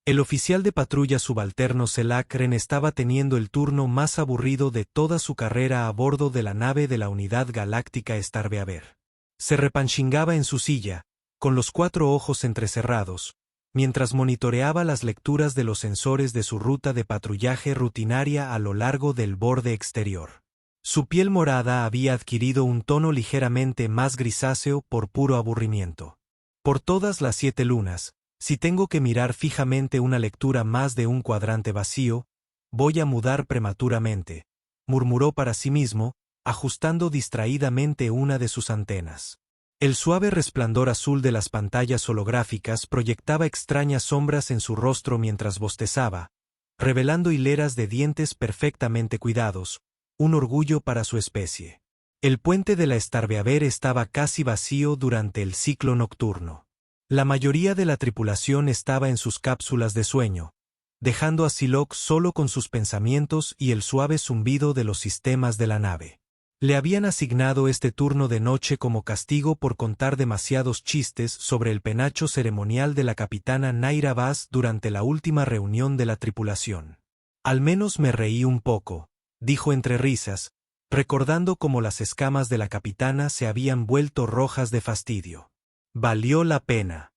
El oficial de patrulla subalterno Selak Ren estaba teniendo el turno más aburrido de toda su carrera a bordo de la nave de la Unidad Galáctica Starbeaver. Se repanchingaba en su silla, con los 4 ojos entrecerrados, mientras monitoreaba las lecturas de los sensores de su ruta de patrullaje rutinaria a lo largo del borde exterior. Su piel morada había adquirido un tono ligeramente más grisáceo por puro aburrimiento. Por todas las 7 lunas, si tengo que mirar fijamente una lectura más de un cuadrante vacío, voy a mudar prematuramente, murmuró para sí mismo, ajustando distraídamente una de sus antenas. El suave resplandor azul de las pantallas holográficas proyectaba extrañas sombras en su rostro mientras bostezaba, revelando hileras de dientes perfectamente cuidados, un orgullo para su especie. El puente de la Starbeaver estaba casi vacío durante el ciclo nocturno. La mayoría de la tripulación estaba en sus cápsulas de sueño, dejando a Psylocke solo con sus pensamientos y el suave zumbido de los sistemas de la nave. Le habían asignado este turno de noche como castigo por contar demasiados chistes sobre el penacho ceremonial de la capitana Naira Vaz durante la última reunión de la tripulación. Al menos me reí un poco, dijo entre risas, recordando cómo las escamas de la capitana se habían vuelto rojas de fastidio. Valió la pena.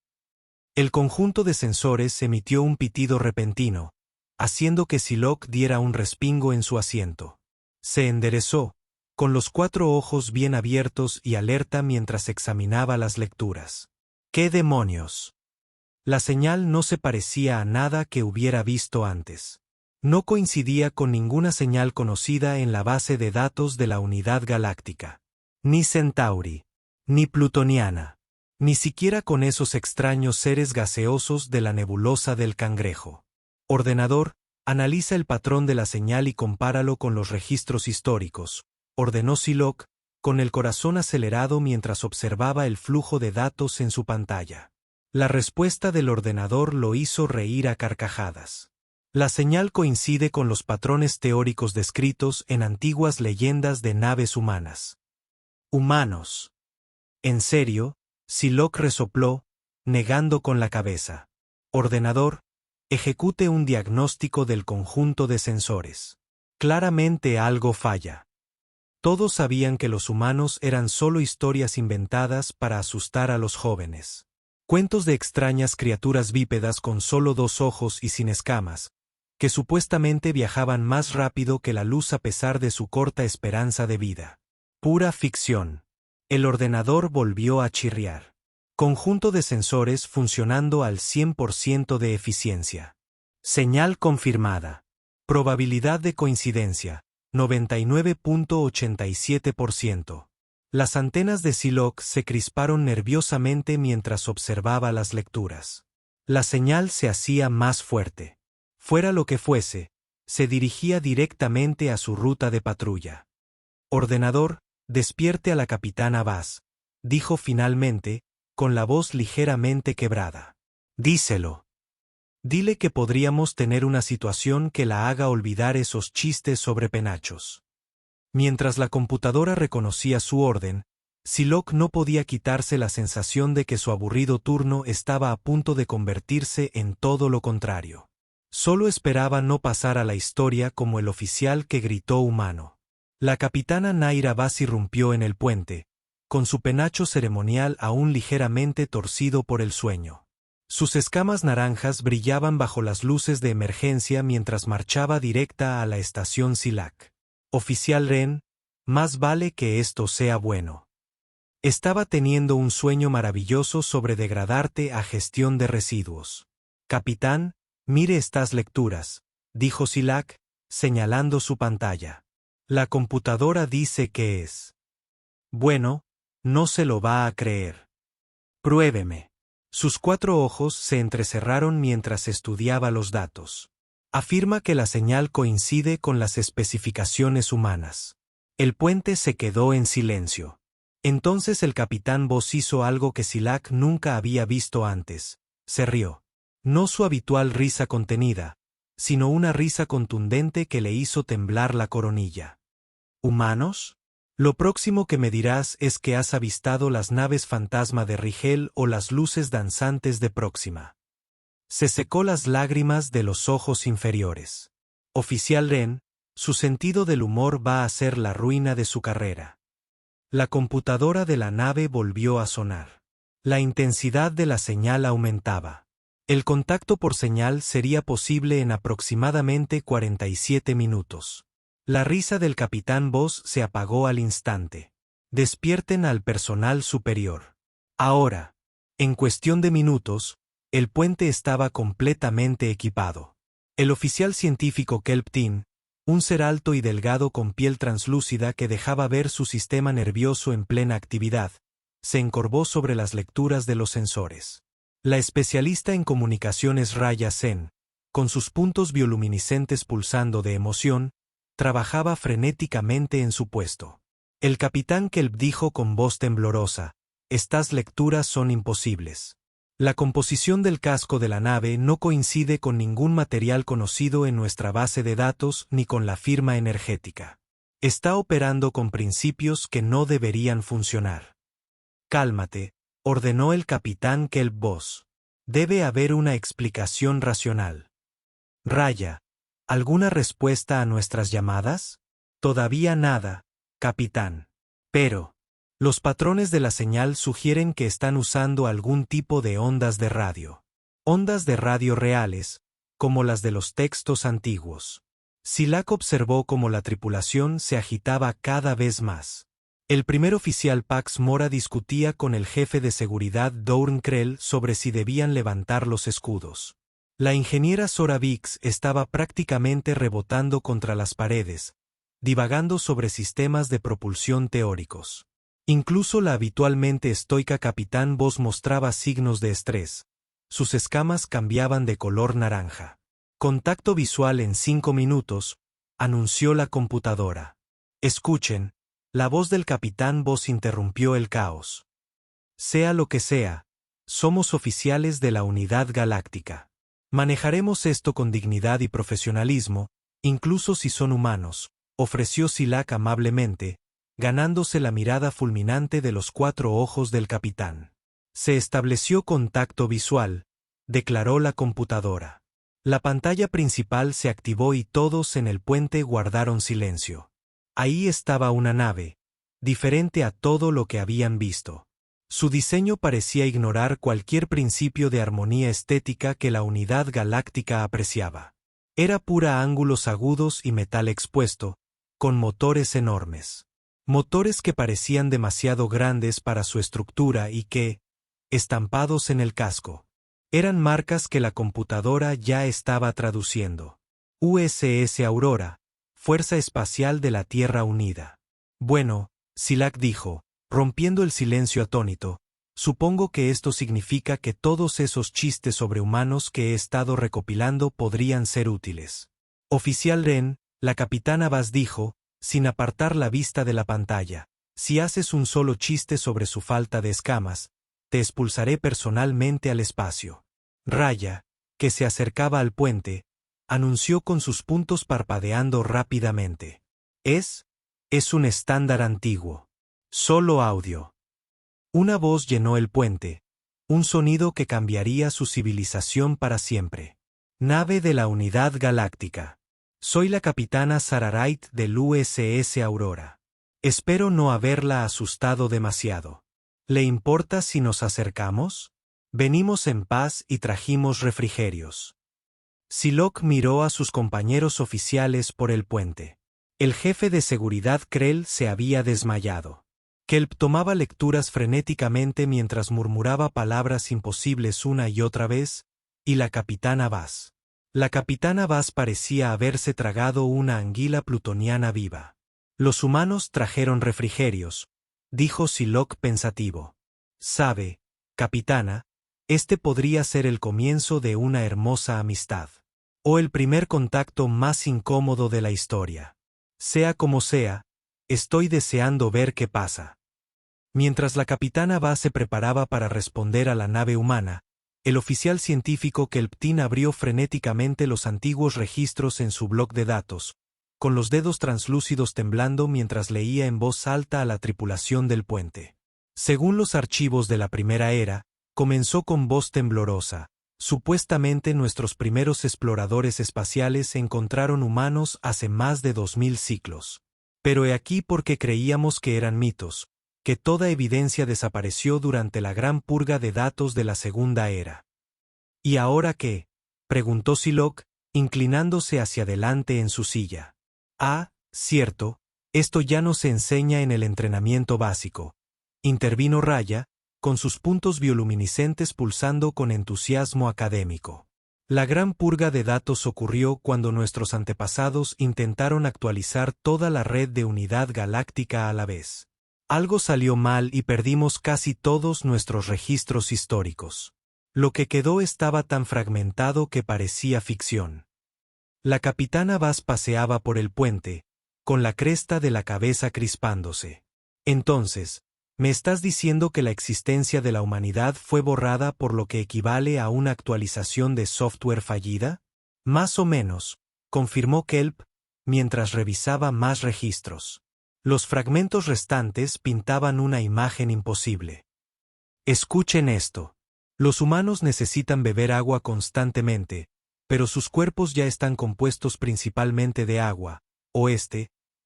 El conjunto de sensores emitió un pitido repentino, haciendo que Psylocke diera un respingo en su asiento. Se enderezó, con los 4 ojos bien abiertos y alerta mientras examinaba las lecturas. ¡Qué demonios! La señal no se parecía a nada que hubiera visto antes. No coincidía con ninguna señal conocida en la base de datos de la Unidad Galáctica. Ni Centauri, ni plutoniana, ni siquiera con esos extraños seres gaseosos de la nebulosa del Cangrejo. Ordenador, analiza el patrón de la señal y compáralo con los registros históricos, ordenó Psylocke, con el corazón acelerado mientras observaba el flujo de datos en su pantalla. La respuesta del ordenador lo hizo reír a carcajadas. La señal coincide con los patrones teóricos descritos en antiguas leyendas de naves humanas. Humanos. ¿En serio? Psylocke resopló, negando con la cabeza. Ordenador, ejecute un diagnóstico del conjunto de sensores. Claramente algo falla. Todos sabían que los humanos eran solo historias inventadas para asustar a los jóvenes. Cuentos de extrañas criaturas bípedas con solo 2 ojos y sin escamas, que supuestamente viajaban más rápido que la luz a pesar de su corta esperanza de vida. Pura ficción. El ordenador volvió a chirriar. Conjunto de sensores funcionando al 100% de eficiencia. Señal confirmada. Probabilidad de coincidencia, 99.87%. Las antenas de Psylocke se crisparon nerviosamente mientras observaba las lecturas. La señal se hacía más fuerte. Fuera lo que fuese, se dirigía directamente a su ruta de patrulla. Ordenador, despierte a la capitana Vaz, dijo finalmente, con la voz ligeramente quebrada. Díselo. Dile que podríamos tener una situación que la haga olvidar esos chistes sobre penachos. Mientras la computadora reconocía su orden, Psylocke no podía quitarse la sensación de que su aburrido turno estaba a punto de convertirse en todo lo contrario. Solo esperaba no pasar a la historia como el oficial que gritó humano. La capitana Naira Vaz irrumpió en el puente, con su penacho ceremonial aún ligeramente torcido por el sueño. Sus escamas naranjas brillaban bajo las luces de emergencia mientras marchaba directa a la estación Silac. Oficial Ren, más vale que esto sea bueno. Estaba teniendo un sueño maravilloso sobre degradarte a gestión de residuos. Capitán, mire estas lecturas, dijo Silac, señalando su pantalla. La computadora dice que es. Bueno, no se lo va a creer. Pruébeme. Sus 4 ojos se entrecerraron mientras estudiaba los datos. Afirma que la señal coincide con las especificaciones humanas. El puente se quedó en silencio. Entonces el capitán Voss hizo algo que Silac nunca había visto antes. Se rió. No su habitual risa contenida, sino una risa contundente que le hizo temblar la coronilla. ¿Humanos? Lo próximo que me dirás es que has avistado las naves fantasma de Rigel o las luces danzantes de Próxima. Se secó las lágrimas de los ojos inferiores. Oficial Ren, su sentido del humor va a ser la ruina de su carrera. La computadora de la nave volvió a sonar. La intensidad de la señal aumentaba. El contacto por señal sería posible en aproximadamente 47 minutos. La risa del capitán Voss se apagó al instante. Despierten al personal superior. Ahora. En cuestión de minutos, el puente estaba completamente equipado. El oficial científico Kelptin, un ser alto y delgado con piel translúcida que dejaba ver su sistema nervioso en plena actividad, se encorvó sobre las lecturas de los sensores. La especialista en comunicaciones Raya Sen, con sus puntos bioluminiscentes pulsando de emoción, trabajaba frenéticamente en su puesto. El capitán Kelp dijo con voz temblorosa: «Estas lecturas son imposibles. La composición del casco de la nave no coincide con ningún material conocido en nuestra base de datos ni con la firma energética. Está operando con principios que no deberían funcionar». «Cálmate», ordenó el capitán Kelp Voss. «Debe haber una explicación racional». «Raya, ¿alguna respuesta a nuestras llamadas?» «Todavía nada, capitán. Pero los patrones de la señal sugieren que están usando algún tipo de ondas de radio. Ondas de radio reales, como las de los textos antiguos». Silak observó cómo la tripulación se agitaba cada vez más. El primer oficial Pax Mora discutía con el jefe de seguridad Dourn Krell sobre si debían levantar los escudos. La ingeniera Sora Vix estaba prácticamente rebotando contra las paredes, divagando sobre sistemas de propulsión teóricos. Incluso la habitualmente estoica capitán Voss mostraba signos de estrés. Sus escamas cambiaban de color naranja. «Contacto visual en 5 minutos», anunció la computadora. «Escuchen». La voz del capitán Voss interrumpió el caos. «Sea lo que sea, somos oficiales de la Unidad Galáctica. Manejaremos esto con dignidad y profesionalismo, incluso si son humanos», ofreció Silak amablemente, ganándose la mirada fulminante de los 4 ojos del capitán. «Se estableció contacto visual», declaró la computadora. La pantalla principal se activó y todos en el puente guardaron silencio. Ahí estaba una nave, diferente a todo lo que habían visto. Su diseño parecía ignorar cualquier principio de armonía estética que la Unidad Galáctica apreciaba. Era pura ángulos agudos y metal expuesto, con motores enormes. Motores que parecían demasiado grandes para su estructura y que, estampados en el casco, eran marcas que la computadora ya estaba traduciendo. USS Aurora, Fuerza Espacial de la Tierra Unida. «Bueno», Silak dijo, rompiendo el silencio atónito, «supongo que esto significa que todos esos chistes sobre humanos que he estado recopilando podrían ser útiles». «Oficial Ren», la capitana Vaz dijo, sin apartar la vista de la pantalla, «si haces un solo chiste sobre su falta de escamas, te expulsaré personalmente al espacio». Raya, que se acercaba al puente, anunció con sus puntos parpadeando rápidamente. Es un estándar antiguo. Solo audio». Una voz llenó el puente, un sonido que cambiaría su civilización para siempre. «Nave de la Unidad Galáctica. Soy la capitana Sararait del USS Aurora. Espero no haberla asustado demasiado. ¿Le importa si nos acercamos? Venimos en paz y trajimos refrigerios». Silok miró a sus compañeros oficiales por el puente. El jefe de seguridad Krell se había desmayado. Kelp tomaba lecturas frenéticamente mientras murmuraba palabras imposibles una y otra vez, y la capitana Vaz. La capitana Vaz parecía haberse tragado una anguila plutoniana viva. «Los humanos trajeron refrigerios», dijo Silok pensativo. «Sabe, capitana, este podría ser el comienzo de una hermosa amistad. O el primer contacto más incómodo de la historia. Sea como sea, estoy deseando ver qué pasa». Mientras la capitana Vaz se preparaba para responder a la nave humana, el oficial científico Kelptin abrió frenéticamente los antiguos registros en su bloc de datos, con los dedos translúcidos temblando mientras leía en voz alta a la tripulación del puente. Según los archivos de la Primera Era, comenzó con voz temblorosa, Supuestamente nuestros primeros exploradores espaciales encontraron humanos hace más de 2000 siglos. Pero he aquí porque creíamos que eran mitos, que toda evidencia desapareció durante la gran purga de datos de la Segunda Era. ¿Y ahora qué?, preguntó Psylocke, inclinándose hacia adelante en su silla. Ah, cierto, esto ya no se enseña en el entrenamiento básico, intervino Raya, con sus puntos bioluminiscentes pulsando con entusiasmo académico. La gran purga de datos ocurrió cuando nuestros antepasados intentaron actualizar toda la red de unidad galáctica a la vez. Algo salió mal y perdimos casi todos nuestros registros históricos. Lo que quedó estaba tan fragmentado que parecía ficción. La capitana Vaz paseaba por el puente, con la cresta de la cabeza crispándose. Entonces, ¿me estás diciendo que la existencia de la humanidad fue borrada por lo que equivale a una actualización de software fallida? Más o menos, confirmó Kelp, mientras revisaba más registros. Los fragmentos restantes pintaban una imagen imposible. Escuchen esto. Los humanos necesitan beber agua constantemente, pero sus cuerpos ya están compuestos principalmente de agua, o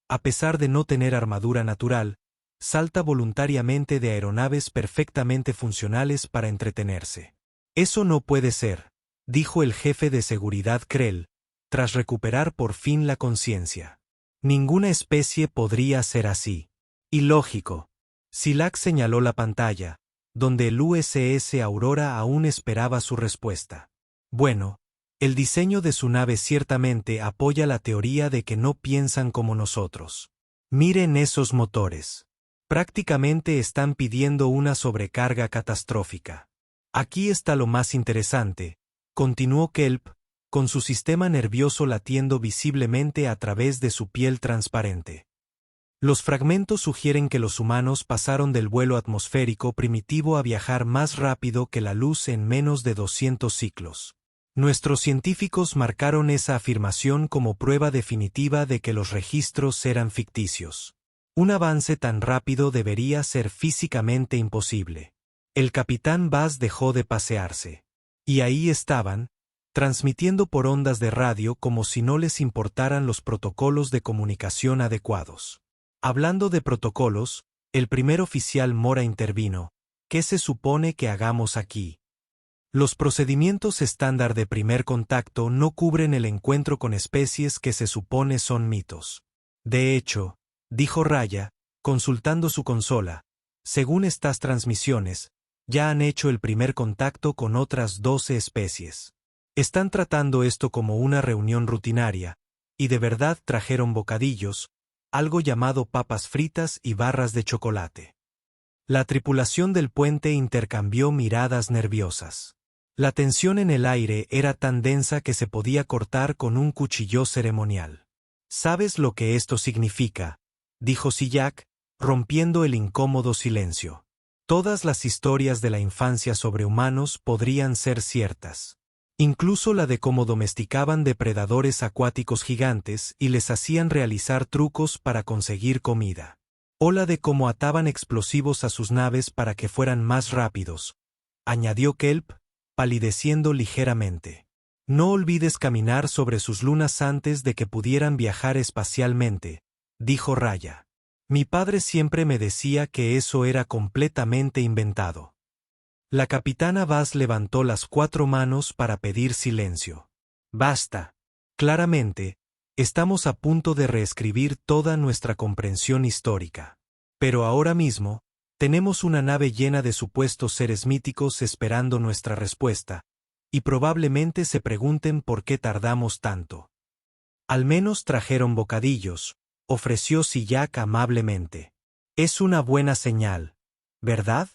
a pesar de no tener armadura natural, salta voluntariamente de aeronaves perfectamente funcionales para entretenerse. Eso no puede ser, dijo el jefe de seguridad Krell, tras recuperar por fin la conciencia. Ninguna especie podría ser así. Ilógico. Silac señaló la pantalla, donde el USS Aurora aún esperaba su respuesta. Bueno, el diseño de su nave ciertamente apoya la teoría de que no piensan como nosotros. Miren esos motores. Prácticamente están pidiendo una sobrecarga catastrófica. Aquí está lo más interesante, continuó Kelp, con su sistema nervioso latiendo visiblemente a través de su piel transparente. Los fragmentos sugieren que los humanos pasaron del vuelo atmosférico primitivo a viajar más rápido que la luz en menos de 200 ciclos. Nuestros científicos marcaron esa afirmación como prueba definitiva de que los registros eran ficticios. Un avance tan rápido debería ser físicamente imposible. El capitán Vaz dejó de pasearse. Y ahí estaban, transmitiendo por ondas de radio como si no les importaran los protocolos de comunicación adecuados. Hablando de protocolos, el primer oficial Mora intervino. ¿Qué se supone que hagamos aquí? Los procedimientos estándar de primer contacto no cubren el encuentro con especies que se supone son mitos. De hecho, dijo Raya, consultando su consola, según estas transmisiones, ya han hecho el primer contacto con otras 12 especies. Están tratando esto como una reunión rutinaria, y de verdad trajeron bocadillos, algo llamado papas fritas y barras de chocolate. La tripulación del puente intercambió miradas nerviosas. La tensión en el aire era tan densa que se podía cortar con un cuchillo ceremonial. ¿Sabes lo que esto significa?, dijo Sillac, rompiendo el incómodo silencio. Todas las historias de la infancia sobre humanos podrían ser ciertas. Incluso la de cómo domesticaban depredadores acuáticos gigantes y les hacían realizar trucos para conseguir comida. O la de cómo ataban explosivos a sus naves para que fueran más rápidos, añadió Kelp, palideciendo ligeramente. No olvides caminar sobre sus lunas antes de que pudieran viajar espacialmente, dijo Raya. Mi padre siempre me decía que eso era completamente inventado. La capitana Vaz levantó las 4 manos para pedir silencio. Basta. Claramente, estamos a punto de reescribir toda nuestra comprensión histórica. Pero ahora mismo, tenemos una nave llena de supuestos seres míticos esperando nuestra respuesta, y probablemente se pregunten por qué tardamos tanto. Al menos trajeron bocadillos, ofreció Sillac amablemente. Es una buena señal, ¿verdad?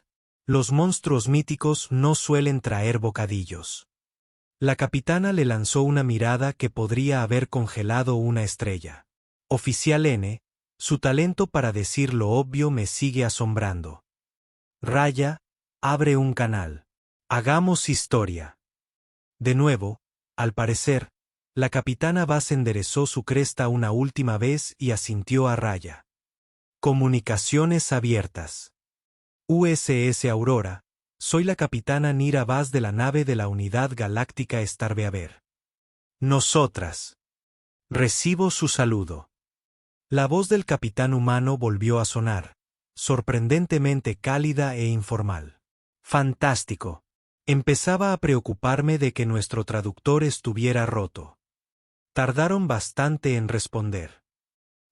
Los monstruos míticos no suelen traer bocadillos. La capitana le lanzó una mirada que podría haber congelado una estrella. Oficial N, su talento para decir lo obvio me sigue asombrando. Raya, abre un canal. Hagamos historia. De nuevo, al parecer, la capitana Vaz enderezó su cresta una última vez y asintió a Raya. Comunicaciones abiertas. USS Aurora, Soy la capitana Nira Vaz de la nave de la Unidad Galáctica Starbeaver. Nosotras. Recibo su saludo. La voz del capitán humano volvió a sonar, sorprendentemente cálida e informal. Fantástico. Empezaba a preocuparme de que nuestro traductor estuviera roto. Tardaron bastante en responder.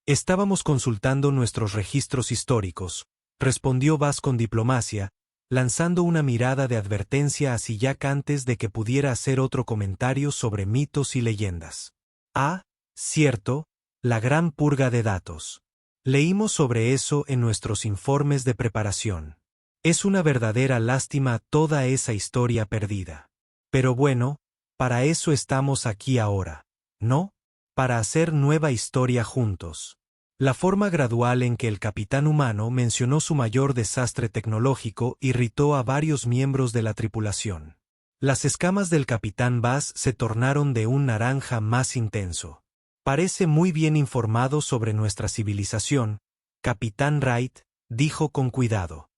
Estábamos consultando nuestros registros históricos, respondió Vaz con diplomacia, lanzando una mirada de advertencia a Siyak antes de que pudiera hacer otro comentario sobre mitos y leyendas. Ah, cierto, la gran purga de datos. Leímos sobre eso en nuestros informes de preparación. Es una verdadera lástima toda esa historia perdida. Pero bueno, para eso estamos aquí ahora, ¿no? Para hacer nueva historia juntos. La forma gradual en que el capitán humano mencionó su mayor desastre tecnológico irritó a varios miembros de la tripulación. Las escamas del capitán Vaz se tornaron de un naranja más intenso. Parece muy bien informado sobre nuestra civilización, capitán Wright, dijo con cuidado.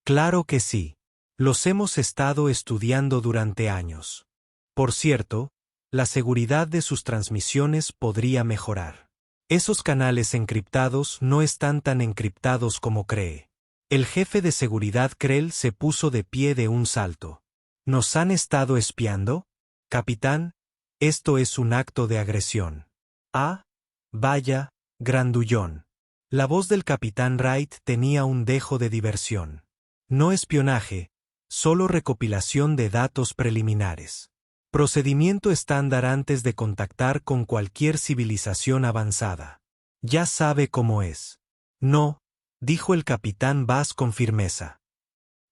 Claro que sí. Los hemos estado estudiando durante años. Por cierto, la seguridad de sus transmisiones podría mejorar. Esos canales encriptados no están tan encriptados como cree. El jefe de seguridad Krell se puso de pie de un salto. ¿Nos han estado espiando? Capitán, esto es un acto de agresión. Ah, vaya, grandullón. La voz del capitán Wright tenía un dejo de diversión. No espionaje, solo recopilación de datos preliminares. Procedimiento estándar antes de contactar con cualquier civilización avanzada. Ya sabe cómo es. No, dijo el capitán Vaz con firmeza.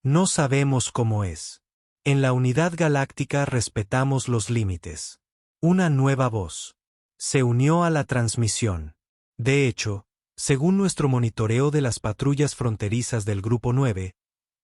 No sabemos cómo es. En la Unidad Galáctica respetamos los límites. Una nueva voz. Se unió a la transmisión. De hecho, según nuestro monitoreo de las patrullas fronterizas del Grupo 9,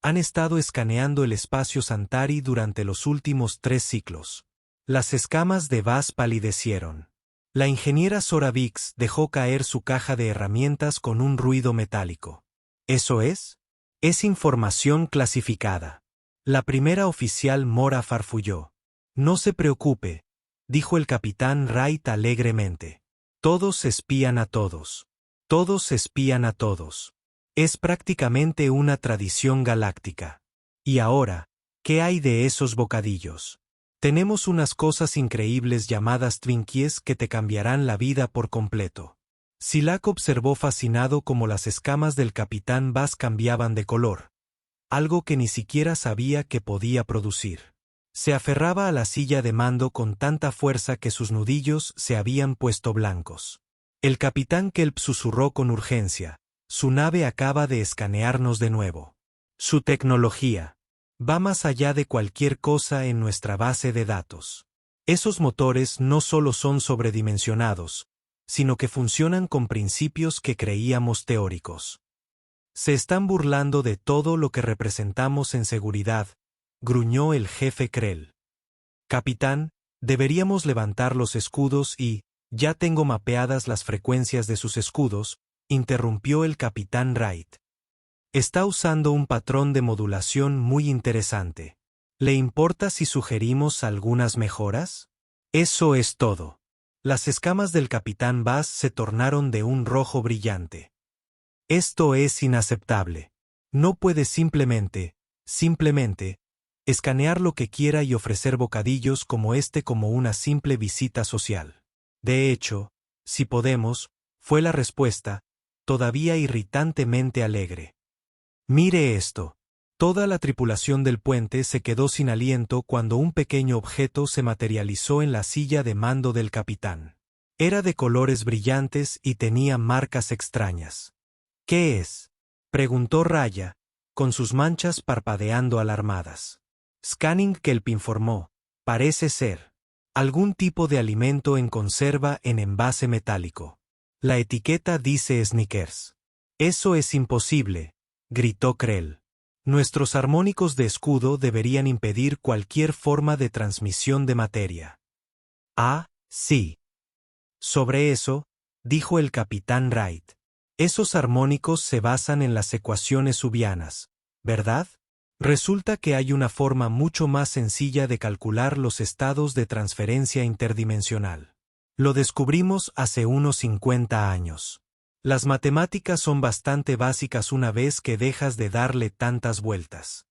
han estado escaneando el espacio Santari durante los últimos 3 ciclos. Las escamas de Vaz palidecieron. La ingeniera Sora Vix dejó caer su caja de herramientas con un ruido metálico. ¿Eso es? Es información clasificada. La primera oficial Mora farfulló. No se preocupe, dijo el capitán Wright alegremente. Todos espían a todos. Todos espían a todos. Es prácticamente una tradición galáctica. Y ahora, ¿qué hay de esos bocadillos? Tenemos unas cosas increíbles llamadas Twinkies que te cambiarán la vida por completo. Silak observó fascinado cómo las escamas del capitán Vaz cambiaban de color, algo que ni siquiera sabía que podía producir. Se aferraba a la silla de mando con tanta fuerza que sus nudillos se habían puesto blancos. El capitán Kelp susurró con urgencia. Su nave acaba de escanearnos de nuevo. Su tecnología va más allá de cualquier cosa en nuestra base de datos. Esos motores no solo son sobredimensionados, sino que funcionan con principios que creíamos teóricos. Se están burlando de todo lo que representamos en seguridad, gruñó el jefe Krell. Capitán, deberíamos levantar los escudos y, ya tengo mapeadas las frecuencias de sus escudos, interrumpió el capitán Wright. Está usando un patrón de modulación muy interesante. ¿Le importa si sugerimos algunas mejoras? Eso es todo. Las escamas del capitán Vaz se tornaron de un rojo brillante. Esto es inaceptable. No puede simplemente, escanear lo que quiera y ofrecer bocadillos como este como una simple visita social. De hecho, si podemos, fue la respuesta, todavía irritantemente alegre. Mire esto. Toda la tripulación del puente se quedó sin aliento cuando un pequeño objeto se materializó en la silla de mando del capitán. Era de colores brillantes y tenía marcas extrañas. ¿Qué es? Preguntó Raya, con sus manchas parpadeando alarmadas. Scanning Kelp informó. Parece ser algún tipo de alimento en conserva en envase metálico. La etiqueta dice Snickers. Eso es imposible, gritó Krell. Nuestros armónicos de escudo deberían impedir cualquier forma de transmisión de materia. Ah, sí. Sobre eso, dijo el capitán Wright. Esos armónicos se basan en las ecuaciones subianas, ¿verdad? Resulta que hay una forma mucho más sencilla de calcular los estados de transferencia interdimensional. Lo descubrimos hace unos 50 años. Las matemáticas son bastante básicas una vez que dejas de darle tantas vueltas.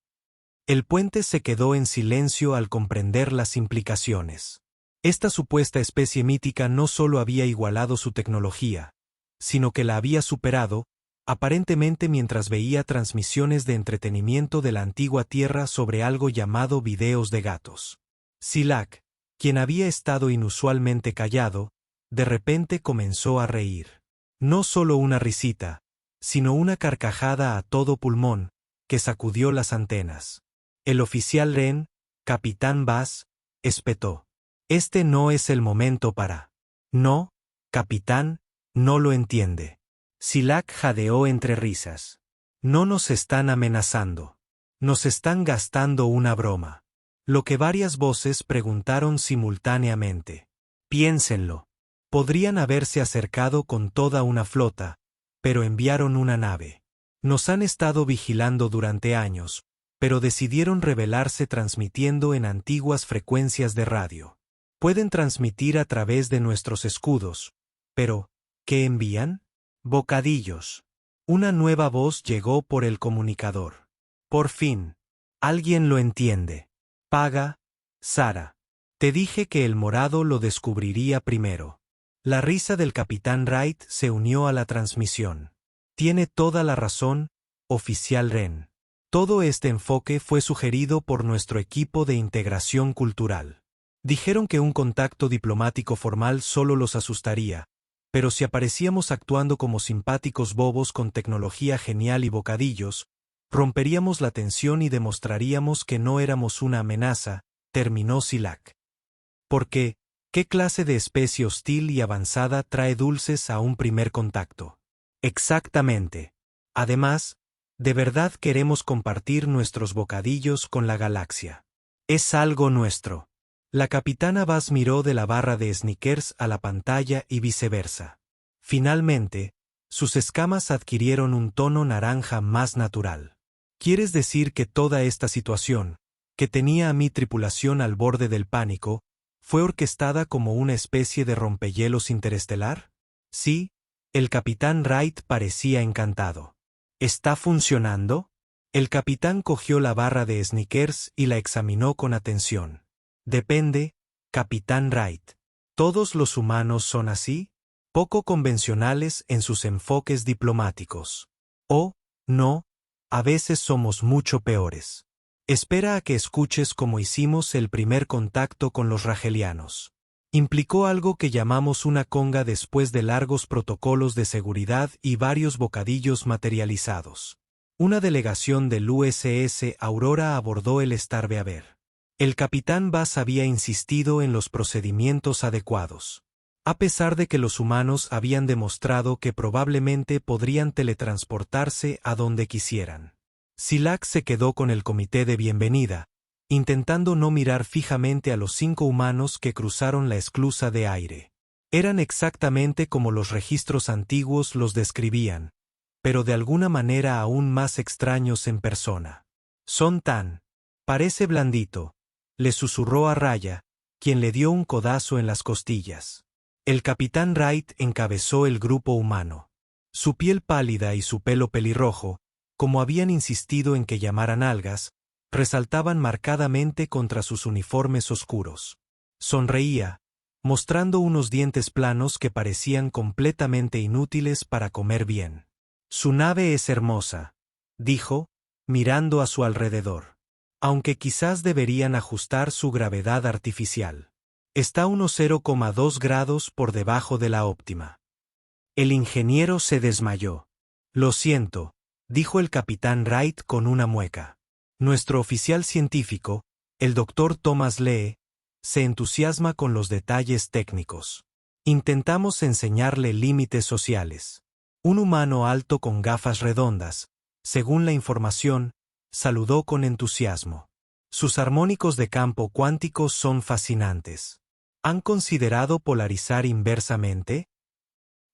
El puente se quedó en silencio al comprender las implicaciones. Esta supuesta especie mítica no solo había igualado su tecnología, sino que la había superado, aparentemente mientras veía transmisiones de entretenimiento de la antigua Tierra sobre algo llamado videos de gatos. Silak, quien había estado inusualmente callado, de repente comenzó a reír. No solo una risita, sino una carcajada a todo pulmón, que sacudió las antenas. El oficial Ren, Capitán Bass, espetó. Este no es el momento para. No, capitán, no lo entiende. Silak jadeó entre risas. No nos están amenazando. Nos están gastando una broma. Lo que varias voces preguntaron simultáneamente. Piénsenlo. Podrían haberse acercado con toda una flota, pero enviaron una nave. Nos han estado vigilando durante años, pero decidieron rebelarse transmitiendo en antiguas frecuencias de radio. Pueden transmitir a través de nuestros escudos, pero, ¿qué envían? Bocadillos. Una nueva voz llegó por el comunicador. Por fin. Alguien lo entiende. Paga, Sara. Te dije que el morado lo descubriría primero. La risa del capitán Wright se unió a la transmisión. Tiene toda la razón, oficial Ren. Todo este enfoque fue sugerido por nuestro equipo de integración cultural. Dijeron que un contacto diplomático formal solo los asustaría, pero si aparecíamos actuando como simpáticos bobos con tecnología genial y bocadillos, romperíamos la tensión y demostraríamos que no éramos una amenaza, terminó Silak. Porque, ¿qué clase de especie hostil y avanzada trae dulces a un primer contacto? Exactamente. Además, de verdad queremos compartir nuestros bocadillos con la galaxia. Es algo nuestro. La capitana Bass miró de la barra de Snickers a la pantalla y viceversa. Finalmente, sus escamas adquirieron un tono naranja más natural. ¿Quieres decir que toda esta situación, que tenía a mi tripulación al borde del pánico, fue orquestada como una especie de rompehielos interestelar? Sí, el capitán Wright parecía encantado. ¿Está funcionando? El capitán cogió la barra de Snickers y la examinó con atención. Depende, capitán Wright. ¿Todos los humanos son así? Poco convencionales en sus enfoques diplomáticos. Oh, no, a veces somos mucho peores. Espera a que escuches cómo hicimos el primer contacto con los ragelianos. Implicó algo que llamamos una conga después de largos protocolos de seguridad y varios bocadillos materializados. Una delegación del USS Aurora abordó el Starbeaver. El capitán Bass había insistido en los procedimientos adecuados. A pesar de que los humanos habían demostrado que probablemente podrían teletransportarse a donde quisieran. Silak se quedó con el comité de bienvenida, intentando no mirar fijamente a los 5 humanos que cruzaron la esclusa de aire. Eran exactamente como los registros antiguos los describían, pero de alguna manera aún más extraños en persona. Son tan. Parece blandito, le susurró a Raya, quien le dio un codazo en las costillas. El capitán Wright encabezó el grupo humano. Su piel pálida y su pelo pelirrojo, como habían insistido en que llamaran algas, resaltaban marcadamente contra sus uniformes oscuros. Sonreía, mostrando unos dientes planos que parecían completamente inútiles para comer bien. Su nave es hermosa, dijo, mirando a su alrededor. Aunque quizás deberían ajustar su gravedad artificial. Está unos 0,2 grados por debajo de la óptima. El ingeniero se desmayó. Lo siento, dijo el capitán Wright con una mueca. Nuestro oficial científico, el doctor Thomas Lee, se entusiasma con los detalles técnicos. Intentamos enseñarle límites sociales. Un humano alto con gafas redondas, según la información, saludó con entusiasmo. Sus armónicos de campo cuántico son fascinantes. ¿Han considerado polarizar inversamente?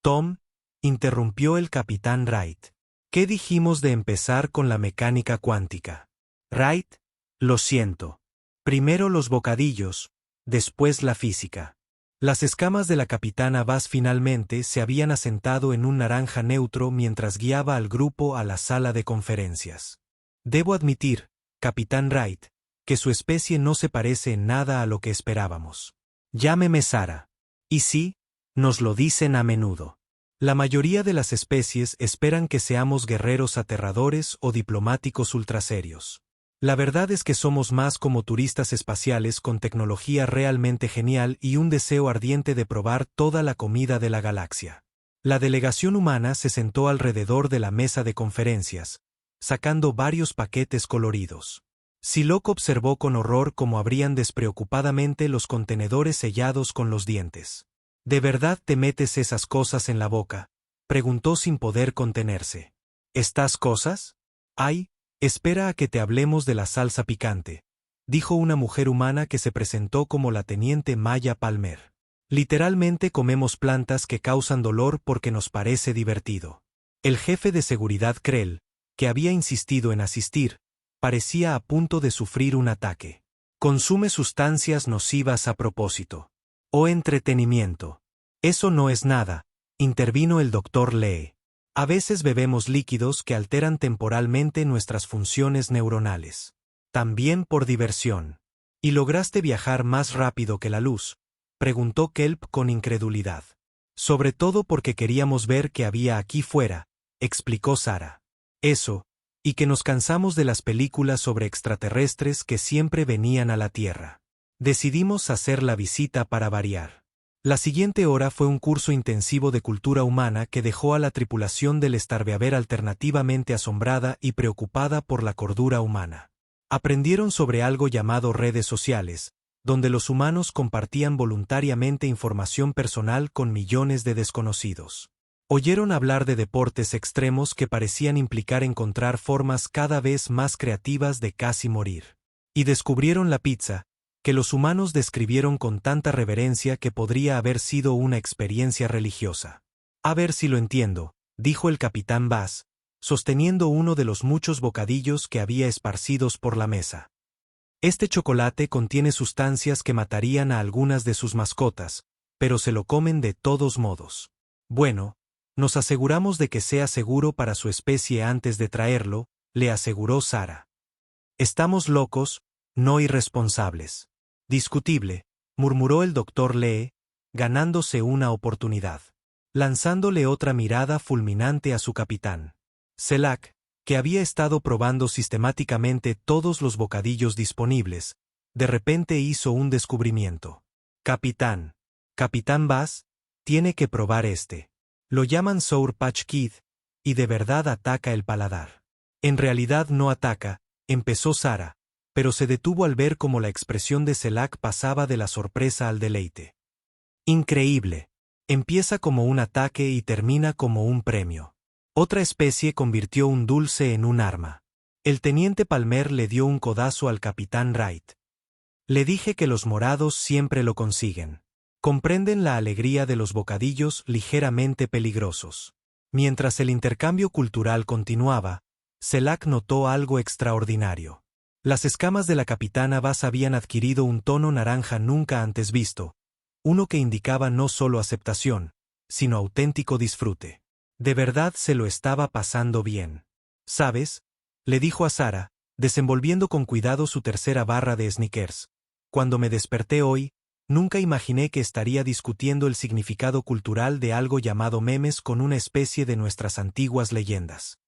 Tom, interrumpió el capitán Wright. ¿Qué dijimos de empezar con la mecánica cuántica? Wright, lo siento. Primero los bocadillos, después la física. Las escamas de la capitana Bass finalmente se habían asentado en un naranja neutro mientras guiaba al grupo a la sala de conferencias. Debo admitir, capitán Wright, que su especie no se parece en nada a lo que esperábamos. Llámeme Sara. Y sí, nos lo dicen a menudo. La mayoría de las especies esperan que seamos guerreros aterradores o diplomáticos ultraserios. La verdad es que somos más como turistas espaciales con tecnología realmente genial y un deseo ardiente de probar toda la comida de la galaxia. La delegación humana se sentó alrededor de la mesa de conferencias, sacando varios paquetes coloridos. Psylocke observó con horror cómo abrían despreocupadamente los contenedores sellados con los dientes. ¿De verdad te metes esas cosas en la boca?, preguntó sin poder contenerse. ¿Estas cosas? Ay, espera a que te hablemos de la salsa picante, dijo una mujer humana que se presentó como la teniente Maya Palmer. Literalmente comemos plantas que causan dolor porque nos parece divertido. El jefe de seguridad Krell, que había insistido en asistir, parecía a punto de sufrir un ataque. Consume sustancias nocivas a propósito. O entretenimiento. Eso no es nada, intervino el doctor Lee. A veces bebemos líquidos que alteran temporalmente nuestras funciones neuronales. También por diversión. ¿Y lograste viajar más rápido que la luz?, preguntó Kelp con incredulidad. Sobre todo porque queríamos ver qué había aquí fuera, explicó Sara. Eso, y que nos cansamos de las películas sobre extraterrestres que siempre venían a la Tierra. Decidimos hacer la visita para variar. La siguiente hora fue un curso intensivo de cultura humana que dejó a la tripulación del Starbeaver alternativamente asombrada y preocupada por la cordura humana. Aprendieron sobre algo llamado redes sociales, donde los humanos compartían voluntariamente información personal con millones de desconocidos. Oyeron hablar de deportes extremos que parecían implicar encontrar formas cada vez más creativas de casi morir. Y descubrieron la pizza, que los humanos describieron con tanta reverencia que podría haber sido una experiencia religiosa. A ver si lo entiendo, dijo el capitán Bass, sosteniendo uno de los muchos bocadillos que había esparcidos por la mesa. Este chocolate contiene sustancias que matarían a algunas de sus mascotas, pero se lo comen de todos modos. Bueno, nos aseguramos de que sea seguro para su especie antes de traerlo, le aseguró Sara. Estamos locos, no irresponsables. Discutible, murmuró el doctor Lee, ganándose una oportunidad. Lanzándole otra mirada fulminante a su capitán. Selak, que había estado probando sistemáticamente todos los bocadillos disponibles, de repente hizo un descubrimiento. Capitán Bass, tiene que probar este. Lo llaman Sour Patch Kid, y de verdad ataca el paladar. En realidad no ataca, empezó Sara, pero se detuvo al ver cómo la expresión de Selak pasaba de la sorpresa al deleite. Increíble. Empieza como un ataque y termina como un premio. Otra especie convirtió un dulce en un arma. El teniente Palmer le dio un codazo al capitán Wright. Le dije que los morados siempre lo consiguen. Comprenden la alegría de los bocadillos ligeramente peligrosos. Mientras el intercambio cultural continuaba, Selak notó algo extraordinario. Las escamas de la capitana Bass habían adquirido un tono naranja nunca antes visto, uno que indicaba no solo aceptación, sino auténtico disfrute. De verdad se lo estaba pasando bien. ¿Sabes?, le dijo a Sara, desenvolviendo con cuidado su tercera barra de Snickers. Cuando me desperté hoy, nunca imaginé que estaría discutiendo el significado cultural de algo llamado memes con una especie de nuestras antiguas leyendas.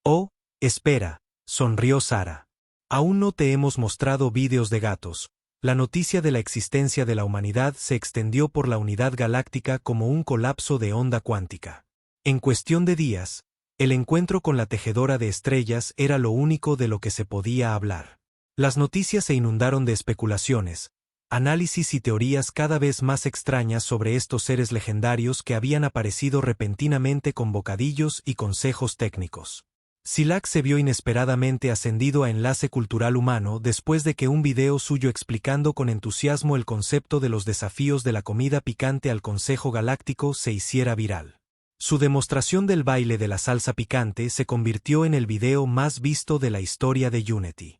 Oh, espera, sonrió Sara. Aún no te hemos mostrado vídeos de gatos. La noticia de la existencia de la humanidad se extendió por la unidad galáctica como un colapso de onda cuántica. En cuestión de días, el encuentro con la tejedora de estrellas era lo único de lo que se podía hablar. Las noticias se inundaron de especulaciones, análisis y teorías cada vez más extrañas sobre estos seres legendarios que habían aparecido repentinamente con bocadillos y consejos técnicos. Selak se vio inesperadamente ascendido a enlace cultural humano después de que un video suyo explicando con entusiasmo el concepto de los desafíos de la comida picante al Consejo Galáctico se hiciera viral. Su demostración del baile de la salsa picante se convirtió en el video más visto de la historia de Unity.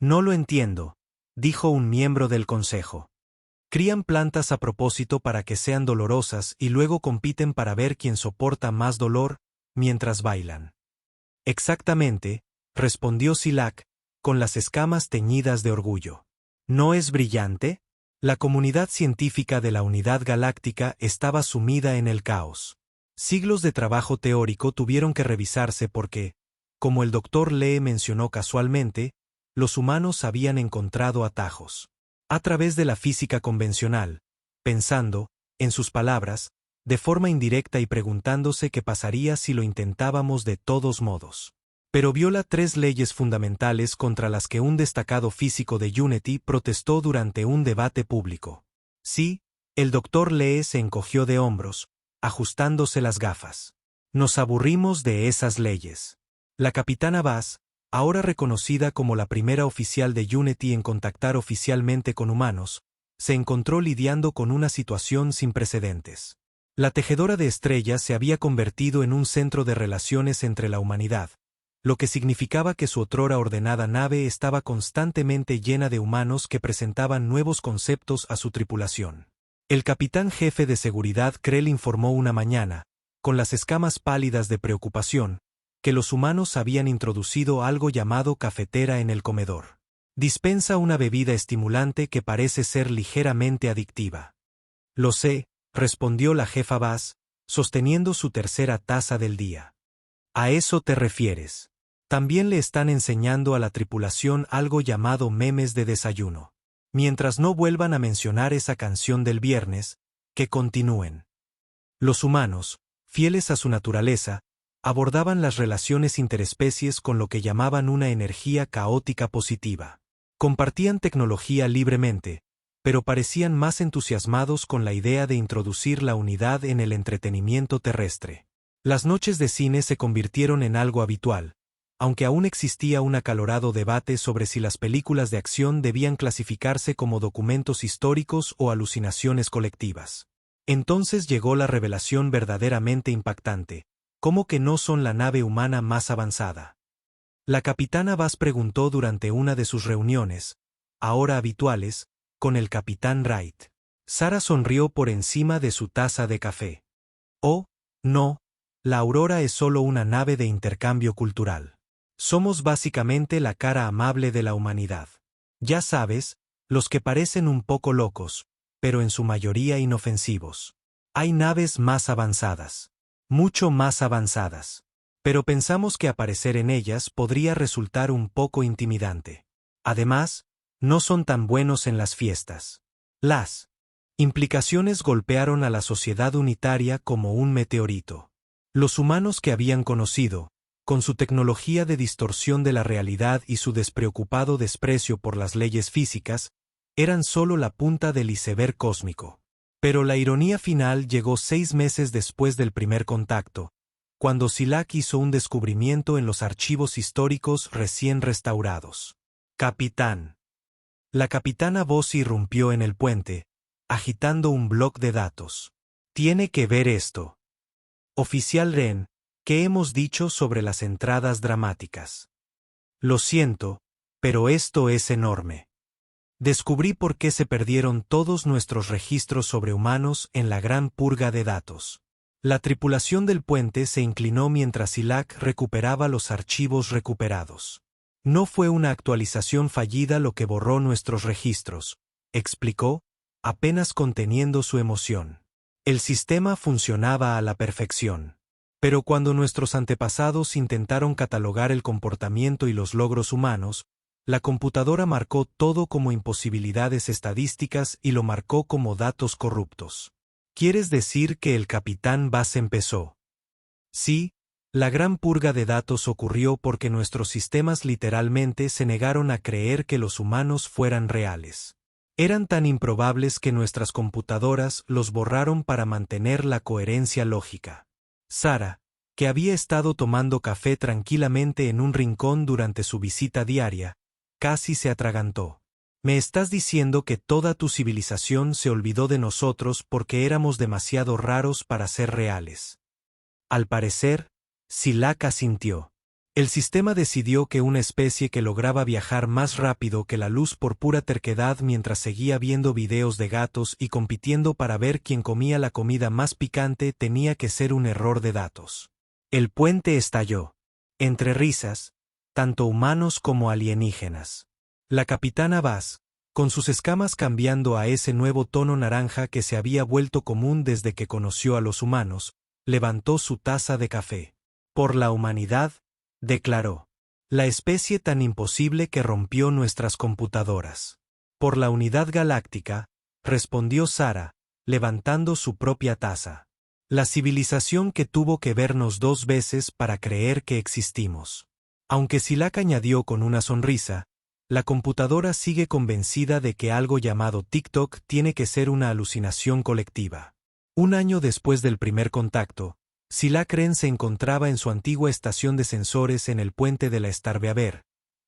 No lo entiendo, dijo un miembro del consejo. Crían plantas a propósito para que sean dolorosas y luego compiten para ver quién soporta más dolor, mientras bailan. Exactamente, respondió Silak, con las escamas teñidas de orgullo. ¿No es brillante? La comunidad científica de la Unidad Galáctica estaba sumida en el caos. Siglos de trabajo teórico tuvieron que revisarse porque, como el Dr. Lee mencionó casualmente, los humanos habían encontrado atajos. A través de la física convencional, pensando, en sus palabras, de forma indirecta y preguntándose qué pasaría si lo intentábamos de todos modos. Pero viola 3 leyes fundamentales contra las que un destacado físico de Unity protestó durante un debate público. Sí, el Dr. Lee se encogió de hombros, ajustándose las gafas. Nos aburrimos de esas leyes. La capitana Bass, ahora reconocida como la primera oficial de Unity en contactar oficialmente con humanos, se encontró lidiando con una situación sin precedentes. La tejedora de estrellas se había convertido en un centro de relaciones entre la humanidad, lo que significaba que su otrora ordenada nave estaba constantemente llena de humanos que presentaban nuevos conceptos a su tripulación. El capitán jefe de seguridad Krell informó una mañana, con las escamas pálidas de preocupación, que los humanos habían introducido algo llamado cafetera en el comedor. Dispensa una bebida estimulante que parece ser ligeramente adictiva. Lo sé, respondió la jefa Bass, sosteniendo su tercera taza del día. ¿A eso te refieres? También le están enseñando a la tripulación algo llamado memes de desayuno. Mientras no vuelvan a mencionar esa canción del viernes, que continúen. Los humanos, fieles a su naturaleza, abordaban las relaciones interespecies con lo que llamaban una energía caótica positiva. Compartían tecnología libremente, pero parecían más entusiasmados con la idea de introducir la unidad en el entretenimiento terrestre. Las noches de cine se convirtieron en algo habitual, aunque aún existía un acalorado debate sobre si las películas de acción debían clasificarse como documentos históricos o alucinaciones colectivas. Entonces llegó la revelación verdaderamente impactante: ¿cómo que no son la nave humana más avanzada? La capitana Bass preguntó durante una de sus reuniones, ahora habituales, con el capitán Wright. Sara sonrió por encima de su taza de café. Oh, no, la Aurora es solo una nave de intercambio cultural. Somos básicamente la cara amable de la humanidad. Ya sabes, los que parecen un poco locos, pero en su mayoría inofensivos. Hay naves más avanzadas. Mucho más avanzadas. Pero pensamos que aparecer en ellas podría resultar un poco intimidante. Además, no son tan buenos en las fiestas. Las implicaciones golpearon a la sociedad unitaria como un meteorito. Los humanos que habían conocido, con su tecnología de distorsión de la realidad y su despreocupado desprecio por las leyes físicas, eran solo la punta del iceberg cósmico. Pero la ironía final llegó 6 meses después del primer contacto, cuando Silak hizo un descubrimiento en los archivos históricos recién restaurados. Capitán. La capitana Voss irrumpió en el puente, agitando un bloc de datos. Tiene que ver esto. Oficial Ren, ¿qué hemos dicho sobre las entradas dramáticas? Lo siento, pero esto es enorme. Descubrí por qué se perdieron todos nuestros registros sobre humanos en la gran purga de datos. La tripulación del puente se inclinó mientras Silak recuperaba los archivos recuperados. No fue una actualización fallida lo que borró nuestros registros, explicó, apenas conteniendo su emoción. El sistema funcionaba a la perfección. Pero cuando nuestros antepasados intentaron catalogar el comportamiento y los logros humanos, la computadora marcó todo como imposibilidades estadísticas y lo marcó como datos corruptos. ¿Quieres decir que el capitán Bass empezó? Sí, la gran purga de datos ocurrió porque nuestros sistemas literalmente se negaron a creer que los humanos fueran reales. Eran tan improbables que nuestras computadoras los borraron para mantener la coherencia lógica. Sara, que había estado tomando café tranquilamente en un rincón durante su visita diaria, casi se atragantó. ¿Me estás diciendo que toda tu civilización se olvidó de nosotros porque éramos demasiado raros para ser reales? Al parecer, Silak asintió. El sistema decidió que una especie que lograba viajar más rápido que la luz por pura terquedad mientras seguía viendo videos de gatos y compitiendo para ver quién comía la comida más picante tenía que ser un error de datos. El puente estalló. Entre risas, tanto humanos como alienígenas. La capitana Bass, con sus escamas cambiando a ese nuevo tono naranja que se había vuelto común desde que conoció a los humanos, levantó su taza de café. Por la humanidad, declaró. La especie tan imposible que rompió nuestras computadoras. Por la unidad galáctica, respondió Sara, levantando su propia taza. La civilización que tuvo que vernos 2 veces para creer que existimos. Aunque Silak añadió con una sonrisa, la computadora sigue convencida de que algo llamado TikTok tiene que ser una alucinación colectiva. Un año después del primer contacto, Silak Ren se encontraba en su antigua estación de sensores en el puente de la Starveaver,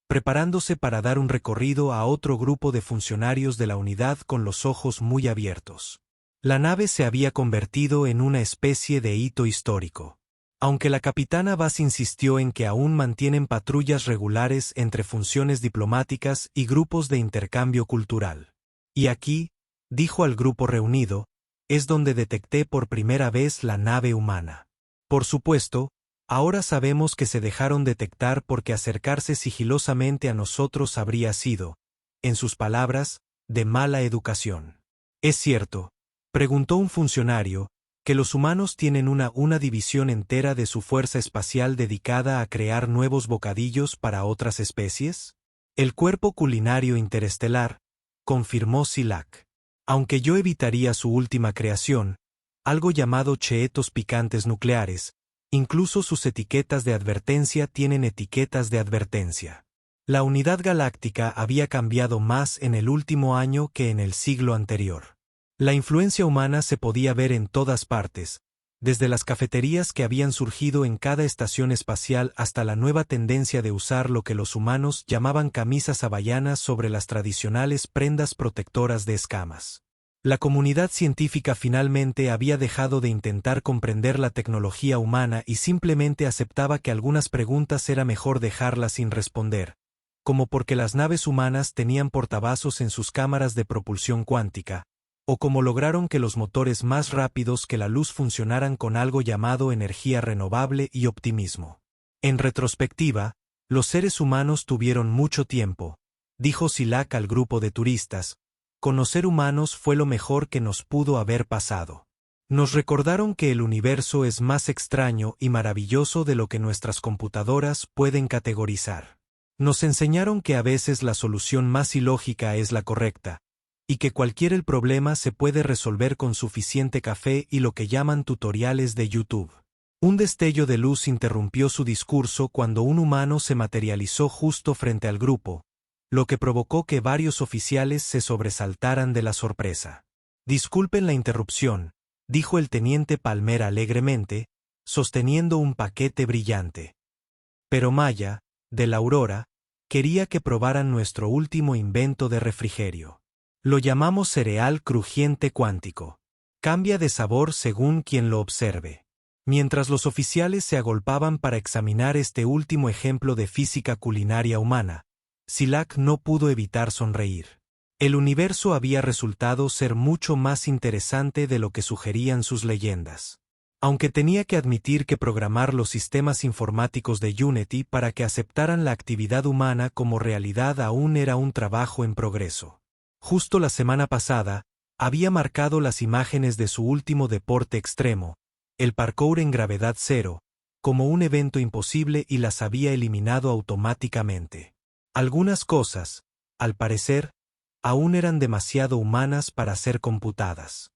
preparándose para dar un recorrido a otro grupo de funcionarios de la unidad con los ojos muy abiertos. La nave se había convertido en una especie de hito histórico. Aunque la capitana Bass insistió en que aún mantienen patrullas regulares entre funciones diplomáticas y grupos de intercambio cultural. Y aquí, dijo al grupo reunido, es donde detecté por primera vez la nave humana. Por supuesto, ahora sabemos que se dejaron detectar porque acercarse sigilosamente a nosotros habría sido, en sus palabras, de mala educación. ¿Es cierto?, preguntó un funcionario, que los humanos tienen una división entera de su fuerza espacial dedicada a crear nuevos bocadillos para otras especies? El cuerpo culinario interestelar, confirmó Silak. Aunque yo evitaría su última creación, algo llamado cheetos picantes nucleares, incluso sus etiquetas de advertencia tienen etiquetas de advertencia. La unidad galáctica había cambiado más en el último año que en el siglo anterior. La influencia humana se podía ver en todas partes, desde las cafeterías que habían surgido en cada estación espacial hasta la nueva tendencia de usar lo que los humanos llamaban camisas hawaianas sobre las tradicionales prendas protectoras de escamas. La comunidad científica finalmente había dejado de intentar comprender la tecnología humana y simplemente aceptaba que algunas preguntas era mejor dejarlas sin responder, como porque las naves humanas tenían portavasos en sus cámaras de propulsión cuántica, o como lograron que los motores más rápidos que la luz funcionaran con algo llamado energía renovable y optimismo. En retrospectiva, los seres humanos tuvieron mucho tiempo, dijo Silak al grupo de turistas. Conocer humanos fue lo mejor que nos pudo haber pasado. Nos recordaron que el universo es más extraño y maravilloso de lo que nuestras computadoras pueden categorizar. Nos enseñaron que a veces la solución más ilógica es la correcta, y que cualquier problema se puede resolver con suficiente café y lo que llaman tutoriales de YouTube. Un destello de luz interrumpió su discurso cuando un humano se materializó justo frente al grupo, lo que provocó que varios oficiales se sobresaltaran de la sorpresa. Disculpen la interrupción, dijo el teniente Palmer alegremente, sosteniendo un paquete brillante. Pero Maya, de la Aurora, quería que probaran nuestro último invento de refrigerio. Lo llamamos cereal crujiente cuántico. Cambia de sabor según quien lo observe. Mientras los oficiales se agolpaban para examinar este último ejemplo de física culinaria humana, Silak no pudo evitar sonreír. El universo había resultado ser mucho más interesante de lo que sugerían sus leyendas. Aunque tenía que admitir que programar los sistemas informáticos de Unity para que aceptaran la actividad humana como realidad aún era un trabajo en progreso. Justo la semana pasada, había marcado las imágenes de su último deporte extremo, el parkour en gravedad cero, como un evento imposible y las había eliminado automáticamente. Algunas cosas, al parecer, aún eran demasiado humanas para ser computadas.